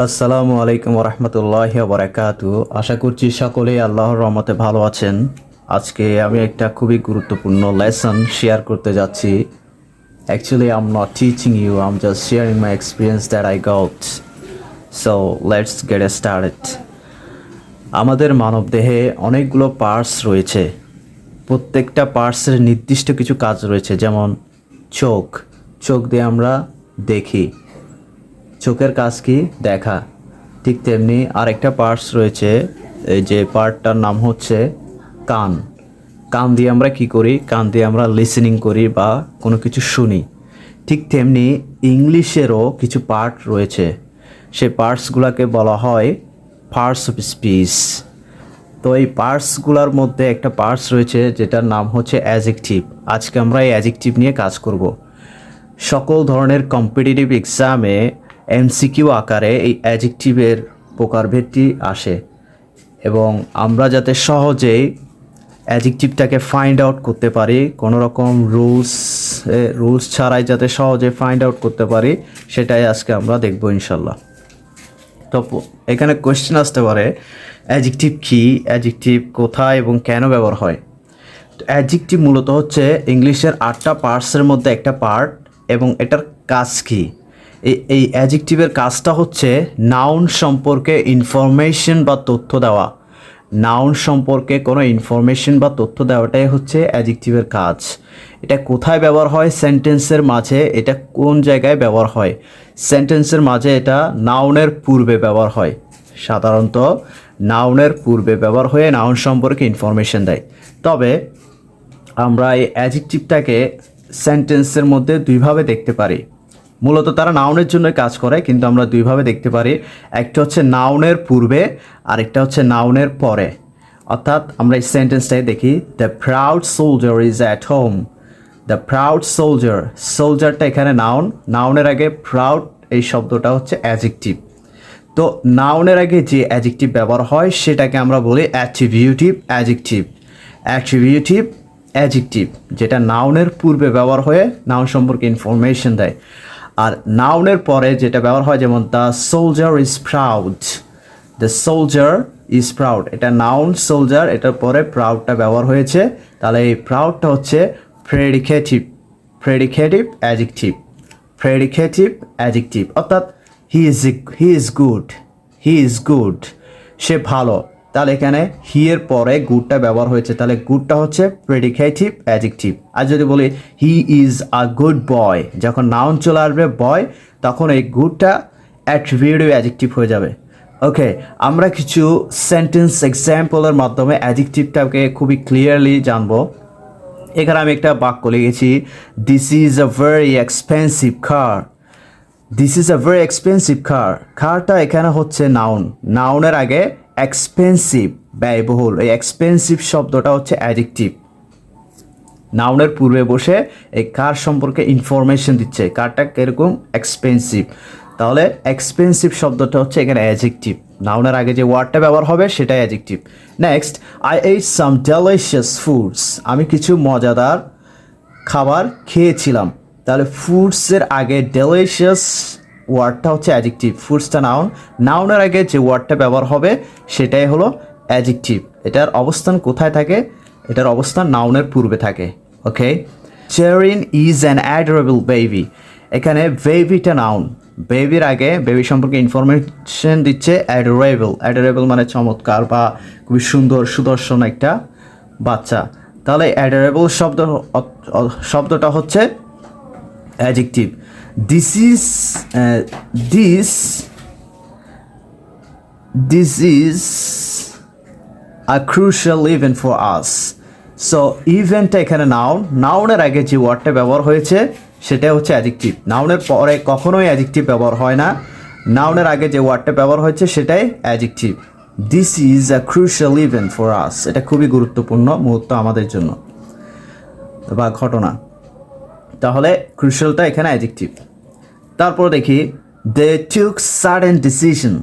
আসসালামু আলাইকুম রহমতুল্লাহি বারাকাতু। আশা করছি সকলেই আল্লাহর রহমতে ভালো আছেন। আজকে আমি একটা খুবই গুরুত্বপূর্ণ লেসন শেয়ার করতে যাচ্ছি। Actually I am not teaching you, I am just sharing my experience that I got. So let's get started. আমাদের মানবদেহে অনেকগুলো পার্টস রয়েছে। প্রত্যেকটা পার্টসের নির্দিষ্ট কিছু কাজ রয়েছে, যেমন চোখ। চোখ দিয়ে আমরা দেখি, চোখের কাজ কি? দেখা। ঠিক তেমনি আরেকটা পার্টস রয়েছে, এই যে পার্টটার নাম হচ্ছে কান। কান দিয়ে আমরা কি করি? কান দিয়ে আমরা লিসেনিং করি বা কোনো কিছু শুনি। ঠিক তেমনি ইংলিশেরও কিছু পার্ট রয়েছে, সেই পার্টসগুলোকে বলা হয় পার্টস অফ স্পিচ। তো এই পার্টসগুলোর মধ্যে একটা পার্টস রয়েছে যেটার নাম হচ্ছে অ্যাডজেক্টিভ। আজকে আমরা এই অ্যাডজেক্টিভ নিয়ে কাজ করব। সকল ধরনের কম্পিটিটিভ এক্সামে এমসিকিউ আকারে এই অ্যাডজেক্টিভের প্রকারভেদটি আসে, এবং আমরা যাতে সহজেই অ্যাডজেক্টিভটাকে ফাইন্ড আউট করতে পারি, কোনো রকম রুলস ছাড়াই যাতে সহজে ফাইন্ড আউট করতে পারি, সেটাই আজকে আমরা দেখব ইনশাল্লাহ। তো এখানে কোয়েশ্চেন আসতে পারে, অ্যাডজেক্টিভ কী, অ্যাডজেক্টিভ কোথায় এবং কেন ব্যবহার হয়? তো অ্যাডজেক্টিভ মূলত হচ্ছে ইংলিশের 8টা পার্টসের মধ্যে একটা পার্ট, এবং এটার কাজ কী? এই অ্যাডজেক্টিভের কাজটা হচ্ছে নাউন সম্পর্কে ইনফরমেশন বা তথ্য দেওয়া। নাউন সম্পর্কে কোনো ইনফরমেশন বা তথ্য দেওয়াটাই হচ্ছে অ্যাডজেক্টিভের কাজ। এটা কোথায় ব্যবহার হয়? সেন্টেন্সের মাঝে। এটা কোন জায়গায় ব্যবহার হয়? সেন্টেন্সের মাঝে। এটা নাউনের পূর্বে ব্যবহার হয়। সাধারণত নাউনের পূর্বে ব্যবহার হয়ে নাউন সম্পর্কে ইনফরমেশন দেয়। তবে আমরা এই অ্যাডজেক্টিভটাকে সেন্টেন্সের মধ্যে দুইভাবে দেখতে পারি। মূলত তারা নাউনের জন্য কাজ করে, কিন্তু আমরা দুইভাবে দেখতে পারি। একটা হচ্ছে নাউনের পূর্বে, আর একটা হচ্ছে নাউনের পরে। অর্থাৎ আমরা এই সেন্টেন্সটাই দেখি, the proud soldier is at home. The proud soldier, সোলজারটা এখানে নাউন, নাউনের আগে প্রাউড এই শব্দটা হচ্ছে অ্যাডজেক্টিভ। তো নাউনের আগে যে অ্যাডজেক্টিভ ব্যবহার হয় সেটাকে আমরা বলি অ্যাট্রিবিউটিভ অ্যাডজেক্টিভ। অ্যাট্রিবিউটিভ অ্যাডজেক্টিভ যেটা নাউনের পূর্বে ব্যবহার হয়ে নাউন সম্পর্কে ইনফরমেশন দেয়। আর নাউনের পরে যেটা ব্যবহার হয়, যেমন the soldier is proud. The soldier is proud, এটা নাউন সোলজার, এটার পরে প্রাউডটা ব্যবহার হয়েছে। তাহলে এই প্রাউডটা হচ্ছে প্রেডিকেটিভ অ্যাডজেক্টিভ। প্রেডিকেটিভ অ্যাডজেক্টিভ অর্থাৎ হি ইজ গুড, সে ভালো। তাহলে এখানে হি এর পরে গুডটা ব্যবহার হয়েছে, তাহলে গুডটা হচ্ছে প্রেডিকেটিভ অ্যাডজেক্টিভ। আর যদি বলি he is a good boy, যখন নাউন চলে আসবে বয়, তখন এই গুডটা অ্যাট্রিবিউটিভ অ্যাডজেক্টিভ হয়ে যাবে। ওকে, আমরা কিছু সেন্টেন্স এক্সাম্পলের মাধ্যমে অ্যাডজেক্টিভটাকে খুবই ক্লিয়ারলি জানবো। এখানে আমি একটা বাক্য লিখেছি, this is a very expensive car. This is a very expensive car. কারটা এখানে হচ্ছে নাউন, নাউনের আগে এক্সপেন্সিভ ব্যয়বহুল, এই এক্সপেন্সিভ শব্দটা হচ্ছে অ্যাডজেক্টিভ। নাউনের পূর্বে বসে এই কার সম্পর্কে ইনফরমেশন দিচ্ছে, কারটা কিরকম এক্সপেন্সিভ। তাহলে এক্সপেন্সিভ শব্দটা হচ্ছে এখানে অ্যাডজেক্টিভ, নাউনের আগে যে ওয়ার্ডটা ব্যবহার হবে সেটাই adjective. Next, I eight some delicious foods. আমি কিছু মজাদার খাবার খেয়েছিলাম। তাহলে ফুডসের আগে ডেলিশিয়াস ওয়ার্ডটা হচ্ছে অ্যাডজেক্টিভ, ফুডসটা নাউন, নাউনের আগে যে ওয়ার্ডটা ব্যবহার হবে সেটাই হলো অ্যাডজেক্টিভ। এটার অবস্থান কোথায় থাকে? এটার অবস্থান নাউনের পূর্বে থাকে। ওকে, চেরিন ইজ অ্যান অ্যাডোরেবল বেবি। এখানে বেবিটা নাউন, বেবির আগে বেবি সম্পর্কে ইনফরমেশন দিচ্ছে অ্যাডোরেবল। অ্যাডোরেবল মানে চমৎকার বা খুবই সুন্দর, সুদর্শন একটা বাচ্চা। তাহলে অ্যাডোরেবল শব্দটা হচ্ছে adjective. This is a crucial event for us. So ইভেন্টটা এখানে নাউন, নাউনের আগে যে ওয়ার্ডটা ব্যবহার হয়েছে সেটা হচ্ছে অ্যাডজেক্টিভ। নাউনের পরে কখনোই অ্যাডজেক্টিভ ব্যবহার হয় না, নাউনের আগে যে ওয়ার্ডটা ব্যবহার হয়েছে সেটাই adjective. This is a crucial event for us, এটা খুবই গুরুত্বপূর্ণ মুহূর্ত আমাদের জন্য বা ঘটনা। তাহলে ক্রুশিয়ালটা এখানে অ্যাডজেক্টিভ। তারপর দেখি, দে টুক সাডেন ডিসিশন।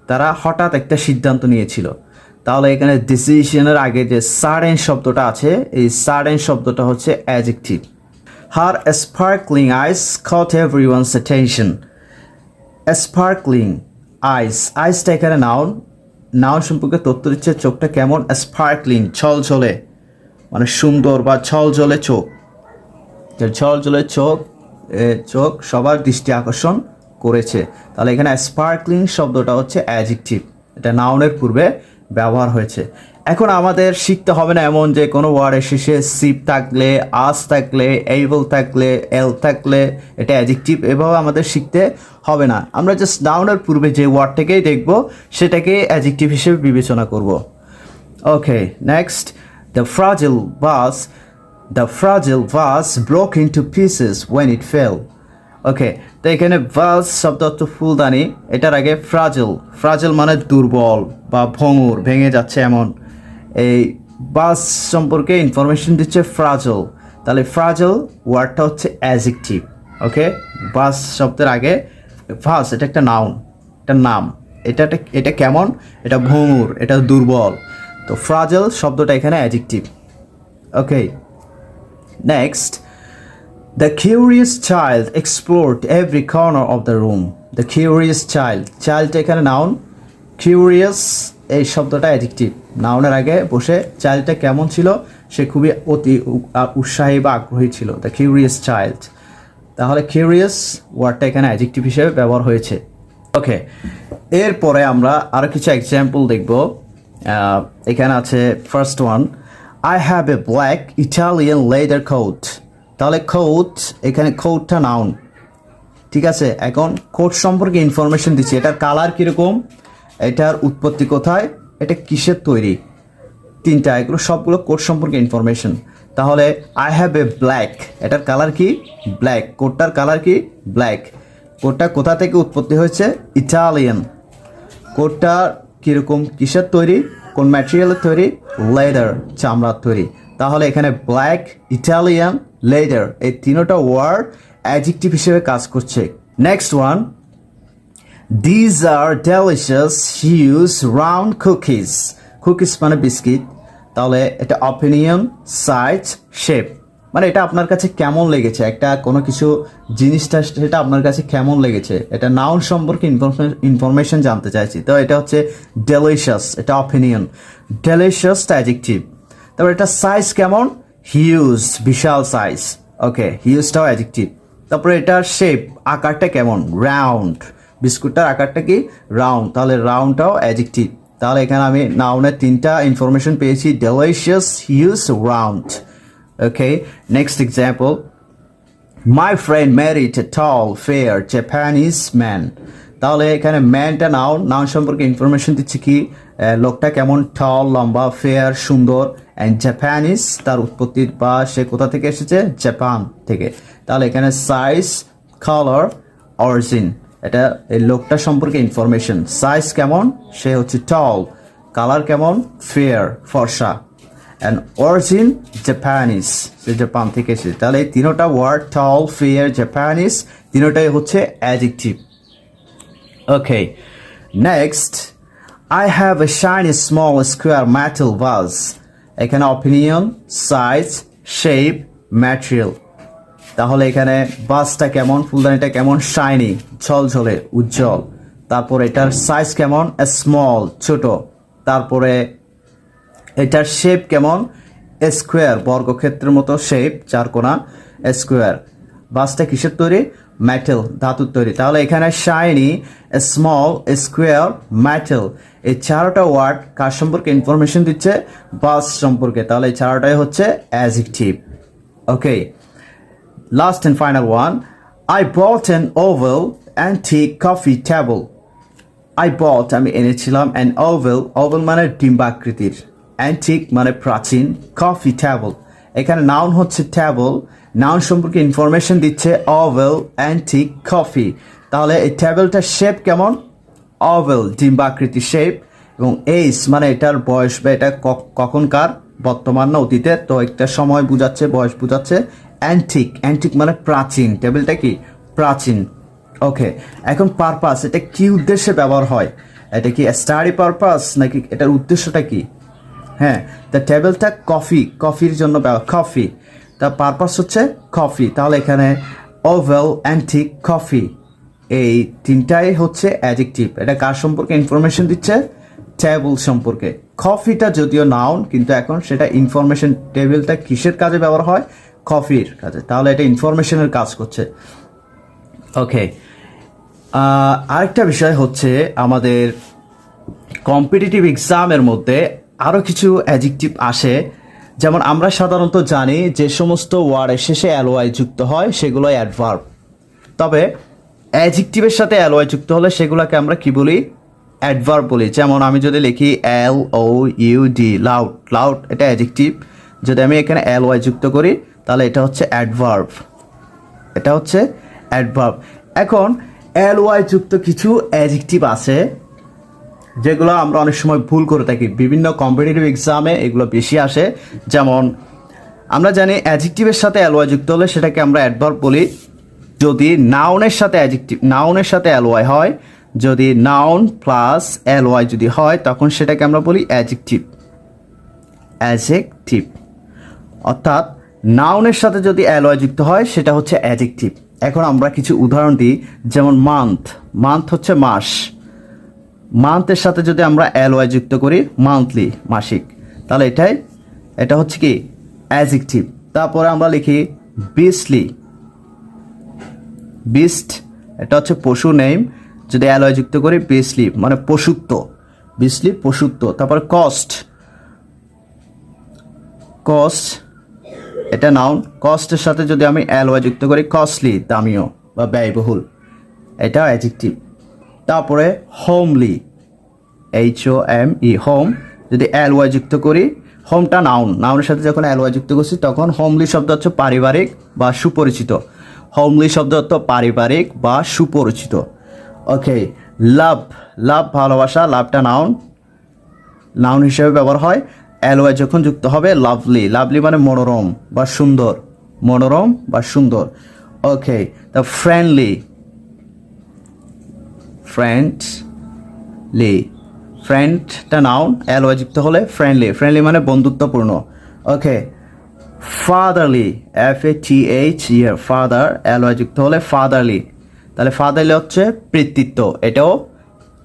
তারা হঠাৎ একটা সিদ্ধান্ত নিয়েছিল। তাহলে এখানে ডিসিশনের আগে যে সাডেন শব্দটা আছে, এই সাডেন শব্দটা হচ্ছে অ্যাডজেক্টিভ। হার স্পার্কলিং আইস caught everyone's attention. স্পার্কলিং আইস, আইসটা এখানে নাউন, নাউন সম্পর্কে তথ্য দিচ্ছে চোখটা কেমন, স্পার্কলিং, ছলছলে, মানে সুন্দর বা ছলছলে চোখ। ছলছলে চোখ, চোখ সবার দৃষ্টি আকর্ষণ করেছে। তাহলে এখানে স্পার্কলিং শব্দটা হচ্ছে অ্যাডজেক্টিভ, এটা নাউনের পূর্বে ব্যবহার হয়েছে। এখন আমাদের শিখতে হবে না এমন যে কোনো ওয়ার্ডের শেষে সিপ থাকলে, আস থাকলে, এইবল থাকলে, এল থাকলে এটা অ্যাডজেক্টিভ, এভাবে আমাদের শিখতে হবে না। আমরা জাস্ট নাউনের পূর্বে যে ওয়ার্ডটাকেই দেখব সেটাকে অ্যাডজেক্টিভ হিসেবে বিবেচনা করব। Okay, next, the fragile vase, the fragile vase broke into pieces when it fell. Okay, তো এখানে ভাস শব্দ অর্থ ফুলদানি, এটার আগে ফ্রাজিল, ফ্রাজিল মানে দুর্বল বা ভঙ্গুর, ভেঙে যাচ্ছে এমন। এই ভাস সম্পর্কে ইনফরমেশন দিচ্ছে ফ্রাজিল, তাহলে ফ্রাজিল ওয়ার্ডটা হচ্ছে অ্যাডজেক্টিভ। ওকে, ভাস শব্দের আগে ভাস, এটা একটা নাউন, একটা নাম, এটা কেমন, এটা ভঙ্গুর, এটা দুর্বল, তো ফ্রাজিল শব্দটা এখানে adjective. Okay, next, the curious child explored every corner of the room. The curious child, child এখানে নাউন, curious এই শব্দটা অ্যাডজেক্টিভ, নাউনের আগে বসে চাইল্ডটা কেমন ছিল, সে খুবই অতি উৎসাহী বা আগ্রহী ছিল, দ্য কিউরিয়াস চাইল্ড। তাহলে কিউরিয়াস ওয়ার্ডটা এখানে অ্যাডজেক্টিভ হিসেবে ব্যবহার হয়েছে। ওকে, এরপরে আমরা আরও কিছু এক্সাম্পল দেখব। এখানে আছে first one, I have a black Italian leather coat. তাহলে কোট, এখানে কোটটা নাউন, ঠিক আছে। এখন কোট সম্পর্কে ইনফরমেশন দিচ্ছি, এটার কালার কীরকম, এটার উৎপত্তি কোথায়, এটা কিসের তৈরি, তিনটা, এগুলো সবগুলো কোট সম্পর্কে ইনফরমেশন। তাহলে আই হ্যাভ এ ব্ল্যাক, এটার কালার কি, ব্ল্যাক, কোটটার কালার কি, ব্ল্যাক। কোটটা কোথা থেকে উৎপত্তি হয়েছে, ইটালিয়ান। কোটটা কীরকম, কিসের তৈরি, কোন ম্যাটেরিয়ালের তৈরি, লেদার, চামড়ার তৈরি। তাহলে এখানে ব্ল্যাক, ইটালিয়ান, লেদার এই তিনটা ওয়ার্ড অ্যাডজেক্টিভ হিসেবে কাজ করছে। Next one, these are delicious huge round cookies. Cookies মানে বিস্কিট, তাহলে এটা অপিনিয়ন, সাইজ, শেপ, মানে এটা আপনার কাছে কেমন লেগেছে, একটা কোনো কিছু জিনিসটা সেটা আপনার কাছে কেমন লেগেছে, এটা নাউন সম্পর্কে ইনফরমেশন জানতে চাইছি। তো এটা হচ্ছে ডেলিশিয়াস, এটা অপিনিয়ন, ডেলিশিয়াসটা অ্যাডজেক্টিভ। তারপর এটা সাইজ কেমন, হিউজ, বিশাল সাইজ। ওকে, হিউজটাও অ্যাডজেক্টিভ। তারপরে এটার শেপ, আকারটা কেমন, রাউন্ড, বিস্কুটটার আকারটা কি, রাউন্ড, তাহলে রাউন্ডটাও অ্যাডজেক্টিভ। তাহলে এখানে আমি নাউনের তিনটা ইনফরমেশন পেয়েছি, delicious, huge, round. Okay, next example, my friend married a tall fair Japanese man. তাহলে এখানে ম্যানটা নাউন, নাউন সম্পর্কে ইনফরমেশন দিচ্ছে কি, লোকটা কেমন, টল, লম্বা, ফেয়ার, সুন্দর, অ্যান্ড জাপানিজ তার উৎপত্তি বা সে কোথা থেকে এসেছে, জাপান থেকে। তাহলে এখানে সাইজ, কালার, অরিজিন, এটা এই লোকটা সম্পর্কে ইনফরমেশন। সাইজ কেমন, সে হচ্ছে টল, কালার কেমন, ফেয়ার, ফর্সা, and origin Japanese, say Japan থেকে এসেছে। তাহলে এই তিনোটা ওয়ার্ড, টল, ফেয়ার, জাপানিজ, তিনোটাই হচ্ছে adjective. Okay, next, I have a shiny small square metal vase. এখানে অপিনিয়ন, সাইজ, শেপ, ম্যাটেরিয়াল। তাহলে এখানে ভাসটা কেমন, ফুলদানিটা কেমন, শাইনি, ঝলঝলে, উজ্জ্বল। তারপর এটার সাইজ কেমন, স্মল, ছোট। তারপরে এটার শেপ কেমন, স্কোয়ার, বর্গক্ষেত্রের মতো শেপ, চারকোনা, স্কোয়ার। ভাসটা কিসের তৈরি, মেটাল, ধাতুর তৈরি। তাহলে এখানে শাইনি, স্মল, স্কোয়ার, মেটাল, এই চারটা ওয়ার্ড কার সম্পর্কে ইনফরমেশন দিচ্ছে, ভাস সম্পর্কে। তাহলে এই চারটাই হচ্ছে adjective. Okay, last and final one, I bought an oval antique coffee table. I bought আমি এনেছিলাম, অ্যান ওভাল, ওভাল মানে ডিম্বাকৃতির, অ্যান্টিক মানে প্রাচীন, কফি টেবল, এখানে নাউন হচ্ছে টেবল, নাউন সম্পর্কে ইনফরমেশন দিচ্ছে ওভাল, অ্যান্টিক, কফি। তাহলে এই টেবলটার শেপ কেমন, ওভাল, ডিম্বাকৃতির শেপ, এবং এইজ মানে এটার বয়স বা এটা কখনকার, বর্তমান না অতীতের, তো একটা সময় বোঝাচ্ছে, বয়স বোঝাচ্ছে। অ্যান্টিক, অ্যান্টিক মানে প্রাচীন, টেবিলটা কি, প্রাচীন। ওকে, এখন পারপাস, এটা কি উদ্দেশ্যে ব্যবহার হয়, এটা কি স্টাডি পারপাস নাকি এটার উদ্দেশ্যটা কি? হ্যাঁ, দ্য টেবিলটা কফি, কফির জন্য কফি, তার পারপাস হচ্ছে কফি। তাহলে এখানে ওভাল, অ্যান্টিক, কফি, এই তিনটাই হচ্ছে অ্যাডজেক্টিভ। এটা কার সম্পর্কে ইনফরমেশন দিচ্ছে? টেবিল সম্পর্কে। কফিটা যদিও নাউন, কিন্তু এখন সেটা ইনফরমেশন। টেবিলটা কিসের কাজে ব্যবহার হয়? কফির কাজে। তাহলে এটা ইনফরমেশনের কাজ করছে। ওকে, আরেকটা বিষয় হচ্ছে আমাদের কম্পিটিটিভ এক্সামের মধ্যে আরও কিছু অ্যাডজেক্টিভ আসে। যেমন আমরা সাধারণত জানি যে সমস্ত ওয়ার্ডের শেষে এলওয়াই যুক্ত হয় সেগুলো অ্যাডভার্ব। তবে অ্যাডজেক্টিভের সাথে এলওয়াই যুক্ত হলে সেগুলোকে আমরা কি বলি? অ্যাডভার্ব বলি। যেমন আমি যদি লিখি LOUD, লাউড, লাউড এটা অ্যাডজেক্টিভ। যদি আমি এখানে এলওয়াই যুক্ত করি তাহলে এটা হচ্ছে অ্যাডভার্ব। এটা হচ্ছে অ্যাডভার্ব। এখন এলওয়াই যুক্ত কিছু অ্যাডজেক্টিভ আছে যেগুলো আমরা অনেক সময় ভুল করে থাকি। বিভিন্ন কম্পিটিটিভ এক্সামে এগুলো বেশি আসে। যেমন আমরা জানি অ্যাডজেক্টিভের সাথে এলওয়াই যুক্ত হলে সেটাকে আমরা অ্যাডভার্ব বলি। যদি নাউনের সাথে অ্যাডজেক্টিভ, নাউনের সাথে এলওয়াই হয়, যদি নাউন প্লাস এলওয়াই যদি হয় তখন সেটাকে আমরা বলি অ্যাডজেক্টিভ। অ্যাডজেক্টিভ অর্থাৎ নাউনের সাথে যদি এলওয়াই যুক্ত হয় সেটা হচ্ছে অ্যাডজেক্টিভ। এখন আমরা কিছু উদাহরণ দিই। যেমন মান্থ, মান্থ হচ্ছে মাস। মান্থের সাথে যদি আমরা এলওয়াই যুক্ত করি, মান্থলি, মাসিক, তাহলে এটা হচ্ছে কি? অ্যাডজেক্টিভ। তারপরে আমরা লিখি বিস্টলি, বিস্ট এটা হচ্ছে পশু নেম। যদি এলওয়াই যুক্ত করি বিস্টলি মানে পশুত্ব, বিস্টলি পশুত্ব। তারপরে কস্ট, কস্ট এটা নাউন। কস্টের সাথে যদি আমি এলওয়াই যুক্ত করি কস্টলি, দামিও বা ব্যয়বহুল, এটা অ্যাডজেক্টিভ। তারপরে হোমলি, HOME, হোম, যদি এলওয়াই যুক্ত করি, হোমটা নাউন, নাউনের সাথে যখন এলওয়াই যুক্ত করছি তখন হোমলি শব্দ হচ্ছে পারিবারিক বা সুপরিচিত। হোমলি শব্দ হচ্ছে পারিবারিক বা সুপরিচিত। ওকে, লাভ, লাভ ভালোবাসা, লাভটা নাউন, নাউন হিসেবে ব্যবহার হয়। এলওয়াই যখন যুক্ত হবে লাভলি, লাভলি মানে মনোরম বা সুন্দর, মনোরম বা সুন্দর। ওকে, তা ফ্রেন্ডলি, ফ্রেন্ডলি, ফ্রেন্ডটা নাউন, এলওয়াই যুক্ত হলে ফ্রেন্ডলি, ফ্রেন্ডলি মানে বন্ধুত্বপূর্ণ। ওকে, ফাদারলি, FATH, ফাদার, এলওয়াই যুক্ত হলে ফাদারলি, তাহলে ফাদারলি হচ্ছে পিতৃত্ব, এটাও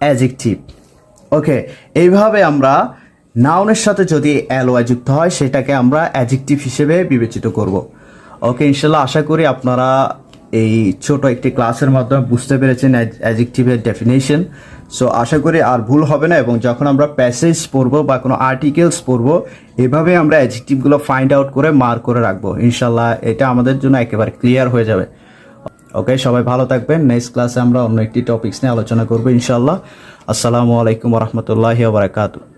অ্যাডজেক্টিভ। ওকে, এইভাবে আমরা নাউনের সাথে যদি এলওয়াই যুক্ত হয় সেটাকে আমরা অ্যাডজেক্টিভ হিসেবে বিবেচিত করব। ওকে, ইনশাল্লাহ আশা করি আপনারা এই ছোট একটি ক্লাসের মাধ্যমে বুঝতে পেরেছেন অ্যাডজেক্টিভের ডেফিনেশন। সো আশা করি আর ভুল হবে না, এবং যখন আমরা প্যাসেজ পড়বো বা কোনো আর্টিকেলস পড়বো এভাবে আমরা অ্যাডজেক্টিভগুলো ফাইন্ড আউট করে মার্ক করে রাখবো। ইনশাল্লাহ এটা আমাদের জন্য একেবারে ক্লিয়ার হয়ে যাবে। ওকে, সবাই ভালো থাকবেন। নেক্সট ক্লাসে আমরা অন্য একটি টপিকস নিয়ে আলোচনা করবো ইনশাল্লাহ। আসসালামু আলাইকুম রহমতুল্লাহি ওয়া বারাকাতুহু।